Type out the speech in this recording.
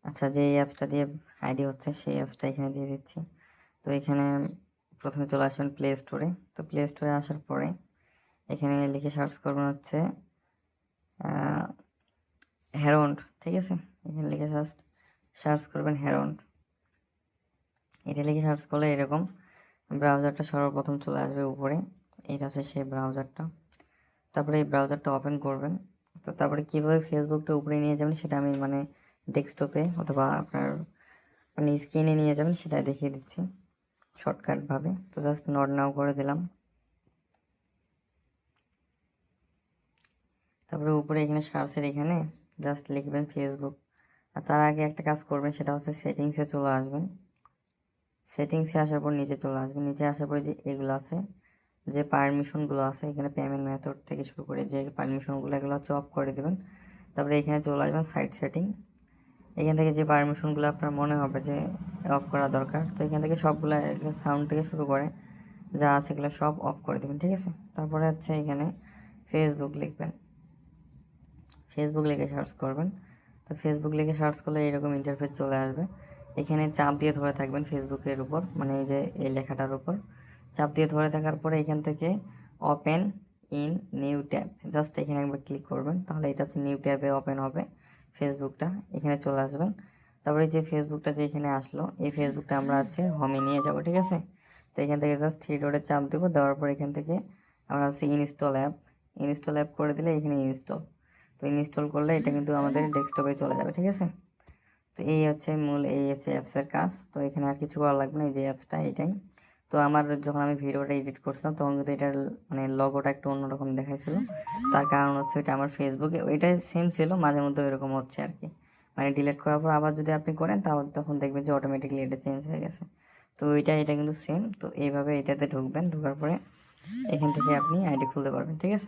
আচ্ছা, যে এই অ্যাপসটা দিয়ে আইডি হচ্ছে সেই অ্যাপসটা এখানে দিয়ে দিচ্ছি। তো এখানে প্রথমে চলে আসবেন প্লে স্টোরে। তো প্লে স্টোরে আসার পরে এখানে লিখে সার্চ করবেন হচ্ছে হ্যারন্ড, ঠিক আছে। এখানে লিখে সার্চ করবেন হ্যারন্ড। এটা লিখে সার্চ করলে এরকম ব্রাউজারটা সর্বপ্রথম চলে আসবে উপরে। এটা হচ্ছে সেই ব্রাউজারটা। তারপরে এই ব্রাউজারটা ওপেন করবেন। তো তারপরে কীভাবে ফেসবুকটা উপরে নিয়ে যাবেন সেটা আমি ডেস্কটপে অথবা আপনার স্ক্রিনে নিয়ে যাবেন সেটা দেখিয়ে দিচ্ছি শর্টকাটভাবে। তো জাস্ট নট নাও করে দিলাম। তারপরে উপরে এখানে সার্চের এখানে জাস্ট লিখবেন ফেসবুক। আর তার আগে একটা কাজ করবেন, সেটা হচ্ছে সেটিংসে চলে আসবেন। সেটিংসে আসার পর নিচে চলে আসবেন। নিচে আসার পরে যে এগুলো আছে, যে পারমিশনগুলো আছে এখানে পেমেন্ট মেথড থেকে শুরু করে যে পারমিশনগুলো এগুলো হচ্ছে অফ করে দেবেন। তারপরে এখানে চলে আসবেন সাইট সেটিং। এখান থেকে যে পারমিশনগুলো আপনার মনে হবে যে অফ করা দরকার, তো এখান থেকে সবগুলো সাউন্ড থেকে শুরু করে যা আছে এগুলো সব অফ করে দেবেন, ঠিক আছে। তারপরে হচ্ছে এখানে ফেসবুক লিখবেন। ফেসবুক লিখে সার্চ করবেন। তো ফেসবুক লিখে সার্চ করলে এরকম ইন্টারফেস চলে আসবে। এখানে চাপ দিয়ে ধরে থাকবেন ফেসবুকের উপর, মানে এই যে এই লেখাটার উপর চাপ দিয়ে ধরে থাকার পরে এখান থেকে open in new tab, just এখানে একবার ক্লিক করবেন। তাহলে এটা হচ্ছে নিউ ট্যাবে ওপেন হবে ফেসবুকটা। এখানে চলে আসবেন। তারপরে যে ফেসবুকটা যে এখানে আসলো, এই ফেসবুকটা আমরা হচ্ছে হোমে নিয়ে যাব, ঠিক আছে। তো এখান থেকে জাস্ট থ্রি ডটে চাপ দেবো। দেওয়ার পর এখান থেকে আমরা হচ্ছে ইনস্টল অ্যাপ করে দিলে এখানে ইনস্টল। তো ইনস্টল করলে এটা কিন্তু আমাদের ডেস্কটপে চলে যাবে, ঠিক আছে। তো এই হচ্ছে এই হচ্ছে অ্যাপসের কাজ। তো এখানে আর কিছু করা লাগবে না, এই যে অ্যাপসটা এটাই। তো আমার যখন আমি ভিডিওটা এডিট করছিলাম তখন কিন্তু এটার লগোটা একটু অন্যরকম দেখাইছিল। তার কারণ হচ্ছে এটা আমার ফেসবুকে ওইটাই সেম ছিল, মাঝে মধ্যে এরকম হচ্ছে আর কি। ডিলিট করার পর আবার যদি আপনি করেন তাহলে তখন দেখবেন যে অটোমেটিকলি এটা চেঞ্জ হয়ে গেছে। তো এটা কিন্তু সেম। তো এইভাবে এটাতে ঢুকবেন, ঢোকার পরে এখান থেকে আপনি আইডি খুলতে পারবেন, ঠিক আছে।